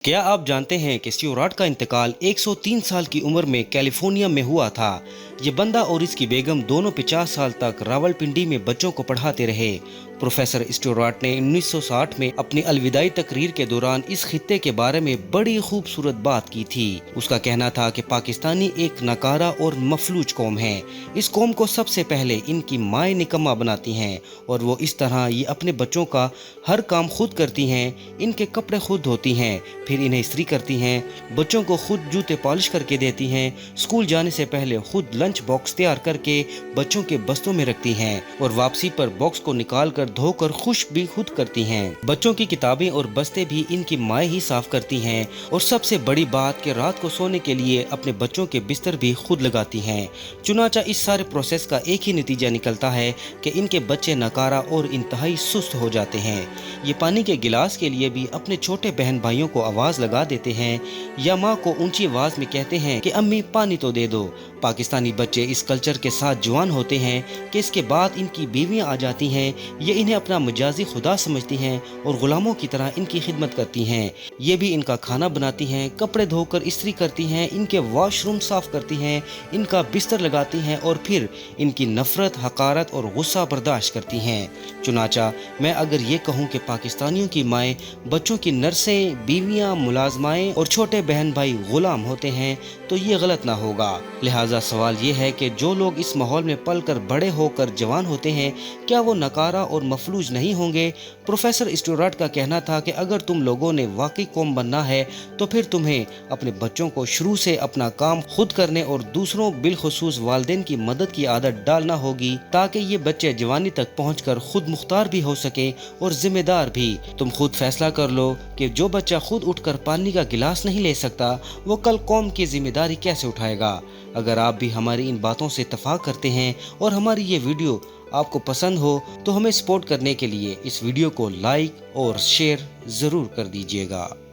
क्या आप जानते हैं कि स्टीवर्ट का इंतकाल 103 साल की उम्र में कैलिफोर्निया में हुआ था। ये बंदा और इसकी बेगम दोनों 50 साल तक रावलपिंडी में बच्चों को पढ़ाते रहे। प्रोफेसर स्टीवर्ट ने 1960 में अपनी अलविदाई तकरीर के दौरान इस खित्ते के बारे में बड़ी खूबसूरत बात की थी। उसका कहना था कि पाकिस्तानी एक नकारा और मफलूज कौम है। इस कौम को सबसे पहले इनकी माएँ निकम्मा बनाती हैं और वो इस तरह ये अपने बच्चों का हर काम खुद करती हैं। इनके कपड़े खुद धोती हैं, फिर इन्हें इस्त्री करती हैं, बच्चों को खुद जूते पॉलिश करके देती हैं, स्कूल जाने से पहले खुद लंच बॉक्स तैयार करके बच्चों के बस्तों में रखती हैं और वापसी पर बॉक्स को निकाल कर धोकर खुश्क भी खुद करती हैं। बच्चों की किताबें और बस्ते भी इनकी माएँ ही साफ करती हैं और सबसे बड़ी बात कि रात को सोने के लिए अपने बच्चों के बिस्तर भी खुद लगाती हैं। चुनाचा इस सारे प्रोसेस का एक ही नतीजा निकलता है कि इनके बच्चे नकारा और इंतहाई सुस्त हो जाते हैं। ये पानी के गिलास के लिए भी अपने छोटे बहन भाइयों को आवाज लगा देते हैं या माँ को ऊंची आवाज में कहते हैं कि अम्मी पानी तो दे दो। पाकिस्तानी बच्चे इस कल्चर के साथ जवान होते हैं कि इसके बाद इनकी बीवियां आ जाती हैं, ये इन्हें अपना मजाजी खुदा समझती हैं और गुलामों की तरह इनकी खिदमत करती हैं। ये भी इनका खाना बनाती हैं, कपड़े धोकर इस्त्री करती हैं, इनके वॉशरूम साफ करती हैं, इनका बिस्तर लगाती हैं और फिर इनकी नफरत, हकारत और गुस्सा बर्दाश्त करती हैं। चुनाचा मैं अगर ये कहूँ कि पाकिस्तानियों की माएँ बच्चों की नर्सें, बीवियाँ, मुलाजमाएँ और छोटे बहन भाई गुलाम होते हैं तो ये गलत ना होगा। लिहाजा सवाल ये है कि जो लोग इस माहौल में पल कर बड़े होकर जवान होते हैं, क्या वो नकारा और मफलूज नहीं होंगे? प्रोफेसर स्टीवर्ट का कहना था कि अगर तुम लोगों ने वाकई कौम बनना है तो फिर तुम्हें अपने बच्चों को शुरू से अपना काम खुद करने और दूसरों बिलखुसूस वालिदैन की मदद की आदत डालना होगी ताकि ये बच्चे जवानी तक पहुंचकर खुद मुख्तार भी हो सके और जिम्मेदार भी। तुम खुद फैसला कर लो कि जो बच्चा खुद उठकर पानी का गिलास नहीं ले सकता वो कल कौम की जिम्मेदारी कैसे उठाएगा। अगर आप भी हमारी इन बातों से इत्तेफाक करते हैं और हमारी ये वीडियो आपको पसंद हो तो हमें सपोर्ट करने के लिए इस वीडियो को लाइक और शेयर ज़रूर कर दीजिएगा।